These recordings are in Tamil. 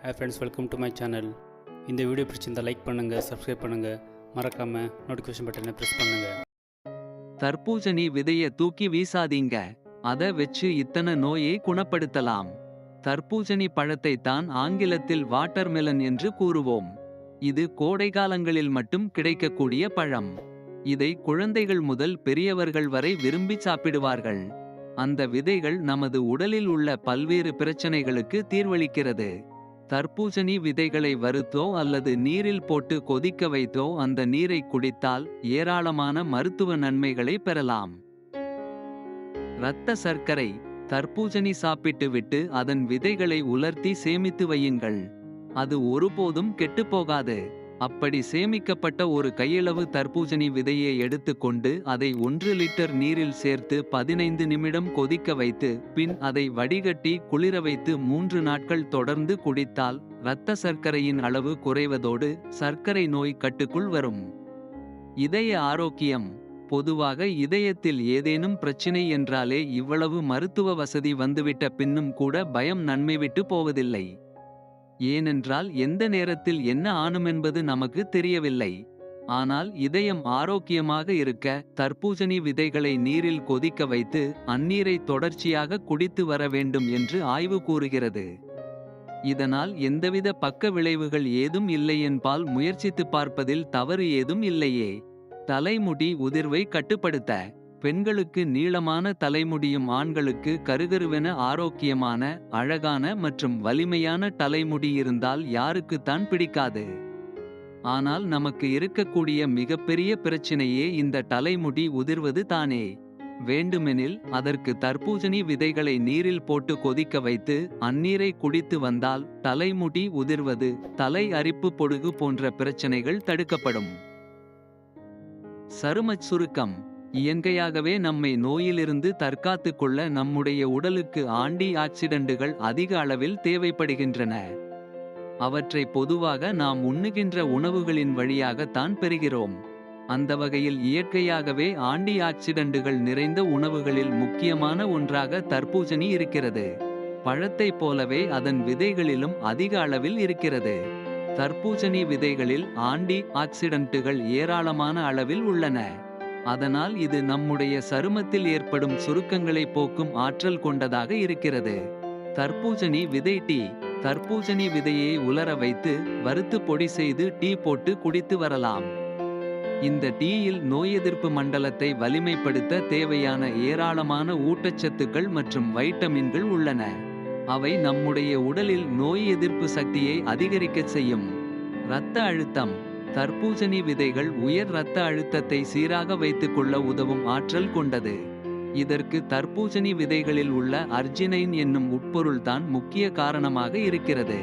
Hi friends, welcome to my channel. இந்த வீடியோ பிடிச்சிருந்தால் லைக் பண்ணுங்கள், சப்ஸ்கிரைப் பண்ணுங்கள், மறக்காமல் நோட்டிஃபிகேஷன் பட்டனை ப்ரெஸ் பண்ணுங்கள். தர்பூசணி விதைய தூக்கி வீசாதீங்க. அத வெச்சு இத்தனை நோயை குணப்படுத்தலாம். தர்பூசணி பழத்தை தான் ஆங்கிலத்தில் வாட்டர்மெலன் என்று கூறுவோம். இது கோடைகாலங்களில் மட்டும் கிடைக்கக்கூடிய பழம். இதை குழந்தைகள் முதல் பெரியவர்கள் வரை விரும்பி சாப்பிடுவார்கள். அந்த விதைகள் நமது உடலில் உள்ள பல்வேறு பிரச்சனைகளுக்கு தீர்வளிக்கிறது. தர்பூசணி விதைகளை வறுத்தோ அல்லது நீரில் போட்டு கொதிக்க வைத்தோ அந்த நீரை குடித்தால் ஏராளமான மருத்துவ நன்மைகளை பெறலாம். இரத்த சர்க்கரை. தர்பூசணி சாப்பிட்டு விட்டு அதன் விதைகளை உலர்த்தி சேமித்து வையுங்கள். அது ஒருபோதும் கெட்டுப்போகாது. அப்படி சேமிக்கப்பட்ட ஒரு கையளவு தர்பூசணி விதையை எடுத்துக்கொண்டு அதை 1 லிட்டர் நீரில் சேர்த்து 15 நிமிடம் கொதிக்க வைத்து பின் அதை வடிகட்டி குளிர வைத்து 3 நாட்கள் தொடர்ந்து குடித்தால் இரத்த சர்க்கரையின் அளவு குறைவதோடு சர்க்கரை நோய் கட்டுக்குள் வரும். இதய ஆரோக்கியம். பொதுவாக இதயத்தில் ஏதேனும் பிரச்சினை என்றாலே இவ்வளவு மருத்துவ வசதி வந்துவிட்ட பின்னும் கூட பயம் நன்மை விட்டு போவதில்லை. ஏனென்றால் எந்த நேரத்தில் என்ன ஆனுமென்பது நமக்கு தெரியவில்லை. ஆனால் இதயம் ஆரோக்கியமாக இருக்க தர்பூசணி விதைகளை நீரில் கொதிக்க வைத்து அந்நீரை தொடர்ச்சியாக குடித்து வர வேண்டும் என்று ஆய்வு கூறுகிறது. இதனால் எந்தவித பக்க விளைவுகள் ஏதும் இல்லையென்பால் முயற்சித்து பார்ப்பதில் தவறு ஏதும் இல்லையே. தலைமுடி உதிர்வை கட்டுப்படுத்த. பெண்களுக்கு நீளமான தலைமுடியும் ஆண்களுக்கு கருகருவென ஆரோக்கியமான அழகான மற்றும் வலிமையான தலைமுடி இருந்தால் யாருக்குத்தான் பிடிக்காது. ஆனால் நமக்கு இருக்கக்கூடிய மிகப்பெரிய பிரச்சினையே இந்த தலைமுடி உதிர்வது தானே. வேண்டுமெனில் அதற்கு தர்பூசணி விதைகளை நீரில் போட்டு கொதிக்க வைத்து அந்நீரை குடித்து வந்தால் தலைமுடி உதிர்வது, தலை அரிப்பு, பொடுகு போன்ற பிரச்சனைகள் தடுக்கப்படும். சருமச் சுருக்கம். இயற்கையாகவே நம்மை நோயிலிருந்து தற்காத்துக் கொள்ள நம்முடைய உடலுக்கு ஆன்டி ஆக்சிடென்ட்டுகள் அதிக அளவில் தேவைப்படுகின்றன. அவற்றை பொதுவாக நாம் உண்ணுகின்ற உணவுகளின் வழியாகத்தான் பெறுகிறோம். அந்த வகையில் இயற்கையாகவே ஆன்டி ஆக்சிடென்ட்டுகள் நிறைந்த உணவுகளில் முக்கியமான ஒன்றாக தர்பூசணி இருக்கிறது. பழத்தைப் போலவே அதன் விதைகளிலும் அதிக அளவில் இருக்கிறது. தர்பூசணி விதைகளில் ஆன்டி ஆக்சிடென்ட்டுகள் ஏராளமான அளவில் உள்ளன. அதனால் இது நம்முடைய சருமத்தில் ஏற்படும் சுருக்கங்களை போக்கும் ஆற்றல் கொண்டதாக இருக்கிறது. தர்பூசணி விதை டீ. தர்பூசணி விதையை உலர வைத்து வறுத்து பொடி செய்து டீ போட்டு குடித்து வரலாம். இந்த டீயில் நோய் எதிர்ப்பு மண்டலத்தை வலிமைப்படுத்த தேவையான ஏராளமான ஊட்டச்சத்துக்கள் மற்றும் வைட்டமின்கள் உள்ளன. அவை நம்முடைய உடலில் நோய் எதிர்ப்பு சக்தியை அதிகரிக்கச் செய்யும். இரத்த அழுத்தம். தர்பூசணி விதைகள் உயர் இரத்த அழுத்தத்தை சீராக வைத்துக்கொள்ள உதவும் ஆற்றல் கொண்டது. இதற்கு தர்பூசணி விதைகளில் உள்ள அர்ஜினைன் என்னும் உட்பொருள்தான் முக்கிய காரணமாக இருக்கிறது.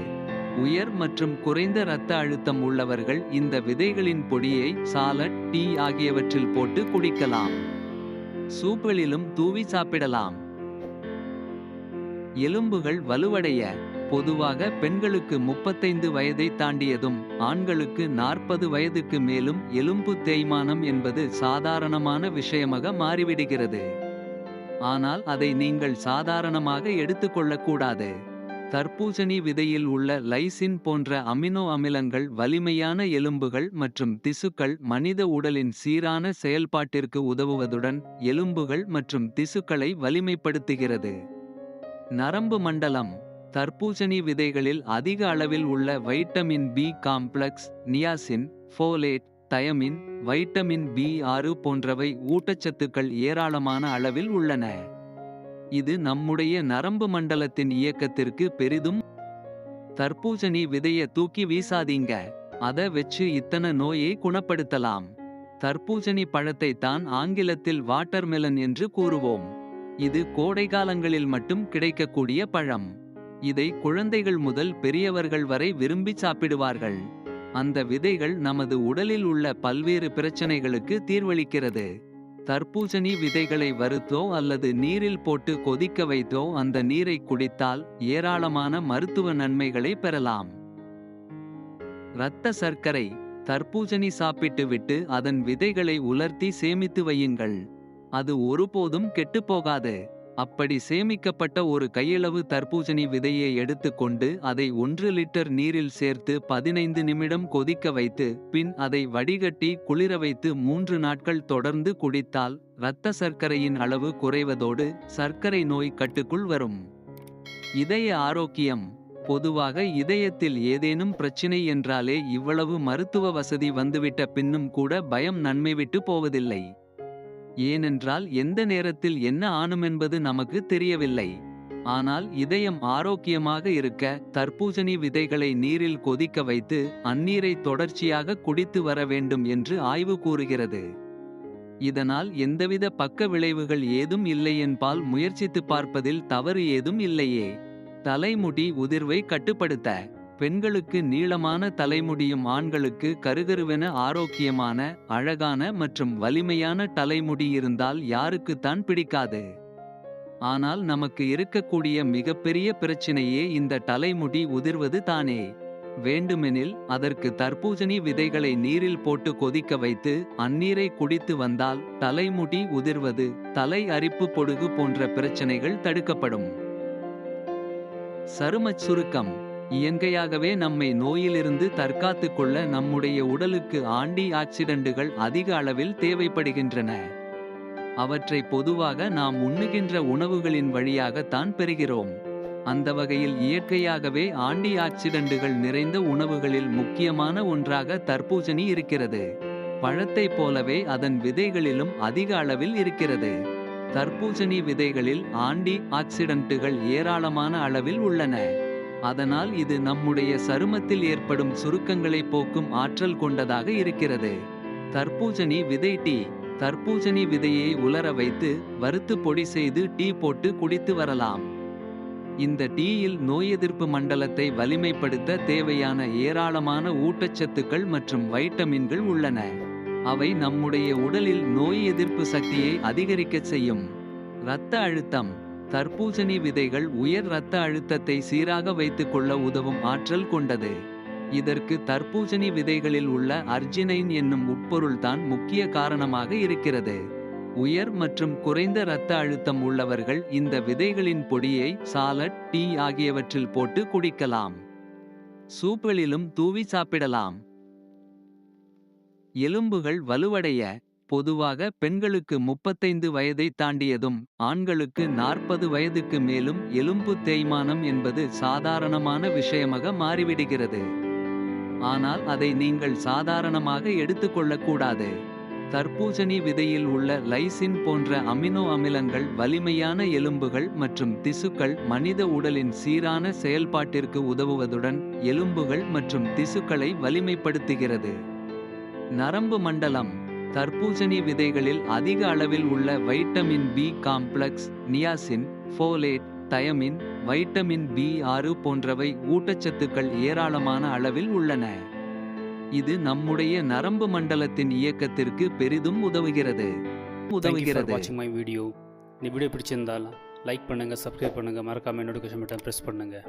உயர் மற்றும் குறைந்த இரத்த அழுத்தம் உள்ளவர்கள் இந்த விதைகளின் பொடியை சாலட், டீ ஆகியவற்றில் போட்டு குடிக்கலாம். சூப்களிலும் தூவி சாப்பிடலாம். எலும்புகள் வலுவடைய. பொதுவாக பெண்களுக்கு 35 வயதை தாண்டியதும் ஆண்களுக்கு 40 வயதுக்கு மேலும் எலும்பு தேய்மானம் என்பது சாதாரணமான விஷயமாக மாறிவிடுகிறது. ஆனால் அதை நீங்கள் சாதாரணமாக எடுத்துக்கொள்ளக்கூடாது. தர்பூசணி விதையில் உள்ள லைசின் போன்ற அமினோ அமிலங்கள் வலிமையான எலும்புகள் மற்றும் திசுக்கள் மனித உடலின் சீரான செயல்பாட்டிற்கு உதவுவதுடன் எலும்புகள் மற்றும் திசுக்களை வலிமைப்படுத்துகிறது. நரம்பு மண்டலம். தர்பூசணி விதைகளில் அதிக அளவில் உள்ள vitamin B complex, niacin, folate, thiamine, vitamin B6 போன்றவை ஊட்டச்சத்துக்கள் ஏராளமான அளவில் உள்ளன. இது நம்முடைய நரம்பு மண்டலத்தின் இயக்கத்திற்கு பெரிதும். தர்பூசணி விதைய தூக்கி வீசாதீங்க. அத வெச்சு இத்தனை நோயை குணப்படுத்தலாம். தர்பூசணி பழத்தை தான் ஆங்கிலத்தில் வாட்டர்மெலன் என்று கூறுவோம். இது கோடைகாலங்களில் மட்டும் கிடைக்கக்கூடிய பழம். இதை குழந்தைகள் முதல் பெரியவர்கள் வரை விரும்பி சாப்பிடுவார்கள். அந்த விதைகள் நமது உடலில் உள்ள பல்வேறு பிரச்சனைகளுக்கு தீர்வளிக்கிறது. தர்பூசணி விதைகளை வறுத்தோ அல்லது நீரில் போட்டு கொதிக்க வைத்தோ அந்த நீரை குடித்தால் ஏராளமான மருத்துவ நன்மைகளை பெறலாம். இரத்த சர்க்கரை. தர்பூசணி சாப்பிட்டு விட்டு அதன் விதைகளை உலர்த்தி சேமித்து வையுங்கள். அது ஒருபோதும் கெட்டுப்போகாது. அப்படி சேமிக்கப்பட்ட ஒரு கையளவு தர்பூசணி விதையை எடுத்துக்கொண்டு அதை 1 லிட்டர் நீரில் சேர்த்து 15 நிமிடம் கொதிக்க வைத்து பின் அதை வடிகட்டி குளிர வைத்து 3 நாட்கள் தொடர்ந்து குடித்தால் இரத்த சர்க்கரையின் அளவு குறைவதோடு சர்க்கரை நோய் கட்டுக்குள் வரும். இதய ஆரோக்கியம். பொதுவாக இதயத்தில் ஏதேனும் பிரச்சினை என்றாலே இவ்வளவு மருத்துவ வசதி வந்துவிட்ட பின்னும் கூட பயம் நன்மை விட்டு போவதில்லை. ஏனென்றால் எந்த நேரத்தில் என்ன ஆனுமென்பது நமக்கு தெரியவில்லை. ஆனால் இதயம் ஆரோக்கியமாக இருக்க தர்பூசணி விதைகளை நீரில் கொதிக்க வைத்து அந்நீரை தொடர்ச்சியாக குடித்து வர வேண்டும் என்று ஆய்வு கூறுகிறது. இதனால் எந்தவித பக்க விளைவுகள் ஏதும் இல்லை என்பால் முயற்சித்து பார்ப்பதில் தவறு ஏதும் இல்லையே. தலைமுடி உதிர்வை கட்டுப்படுத்த. பெண்களுக்கு நீளமான தலைமுடியும் ஆண்களுக்கு கருகருவென ஆரோக்கியமான அழகான மற்றும் வலிமையான தலைமுடி இருந்தால் யாருக்குத்தான் பிடிக்காது. ஆனால் நமக்கு இருக்கக்கூடிய மிகப்பெரிய பிரச்சினையே இந்த தலைமுடி உதிர்வது தானே. வேண்டுமெனில் அதற்கு தர்பூசணி விதைகளை நீரில் போட்டு கொதிக்க வைத்து அந்நீரை குடித்து வந்தால் தலைமுடி உதிர்வது தலை அரிப்பு பொடுகு போன்ற பிரச்சனைகள் தடுக்கப்படும். சருமச் சுருக்கம். இயற்கையாகவே நம்மை நோயிலிருந்து தற்காத்துக் கொள்ள நம்முடைய உடலுக்கு ஆன்டி ஆக்சிடென்ட்டுகள் அதிக அளவில் தேவைப்படுகின்றன. அவற்றை பொதுவாக நாம் உண்ணுகின்ற உணவுகளின் வழியாகத்தான் பெறுகிறோம். அந்த வகையில் இயற்கையாகவே ஆன்டி ஆக்சிடென்ட்டுகள் நிறைந்த உணவுகளில் முக்கியமான ஒன்றாக தர்பூசணி இருக்கிறது. பழத்தைப் போலவே அதன் விதைகளிலும் அதிக அளவில் இருக்கிறது. தர்பூசணி விதைகளில் ஆன்டி ஆக்சிடென்ட்டுகள் ஏராளமான அளவில் உள்ளன. அதனால் இது நம்முடைய சருமத்தில் ஏற்படும் சுருக்கங்களை போக்கும் ஆற்றல் கொண்டதாக இருக்கிறது. தர்பூசணி விதை டீ. தர்பூசணி விதையை உலர வைத்து வறுத்து பொடி செய்து டீ போட்டு குடித்து வரலாம். இந்த டீயில் நோய் எதிர்ப்பு மண்டலத்தை வலிமைப்படுத்த தேவையான ஏராளமான ஊட்டச்சத்துக்கள் மற்றும் வைட்டமின்கள் உள்ளன. அவை நம்முடைய உடலில் நோய் எதிர்ப்பு சக்தியை அதிகரிக்கச் செய்யும். இரத்த அழுத்தம். தர்பூசணி விதைகள் உயர் இரத்த அழுத்தத்தை சீராக வைத்துக் கொள்ள உதவும் ஆற்றல் கொண்டது. இதற்கு தர்பூசணி விதைகளில் உள்ள அர்ஜினைன் என்னும் உட்பொருள்தான் முக்கிய காரணமாக இருக்கிறது. உயர் மற்றும் குறைந்த இரத்த அழுத்தம் உள்ளவர்கள் இந்த விதைகளின் பொடியை சாலட், டீ ஆகியவற்றில் போட்டு குடிக்கலாம். சூப்களிலும் தூவி சாப்பிடலாம். எலும்புகள் வலுவடைய. பொதுவாக பெண்களுக்கு 35 வயதை தாண்டியதும் ஆண்களுக்கு 40 வயதுக்கு மேலும் எலும்பு தேய்மானம் என்பது சாதாரணமான விஷயமாக மாறிவிடுகிறது. ஆனால் அதை நீங்கள் சாதாரணமாக எடுத்துக்கொள்ளக்கூடாது. தர்பூசணி விதையில் உள்ள லைசின் போன்ற அமினோ அமிலங்கள் வலிமையான எலும்புகள் மற்றும் திசுக்கள் மனித உடலின் சீரான செயல்பாட்டிற்கு உதவுவதுடன் எலும்புகள் மற்றும் திசுக்களை வலிமைப்படுத்துகிறது. நரம்பு மண்டலம். தர்பூசணி விதைகளில் அதிக அளவில் உள்ள vitamin B complex, niacin, folate, thiamine, vitamin B6 போன்றவை ஊட்டச்சத்துக்கள் ஏராளமான அளவில் உள்ளன. இது நம்முடைய நரம்பு மண்டலத்தின் இயக்கத்திற்கு பெரிதும் உதவுகிறது. வாட்சிங் மை வீடியோ. இந்த வீடியோ பிடிச்சிருந்தால் லைக் பண்ணுங்கள், சப்ஸ்கிரைப் பண்ணுங்கள், மறக்காமல் நோட்டிஃபிகேஷன் பட்டன் ப்ரெஸ் பண்ணுங்கள்.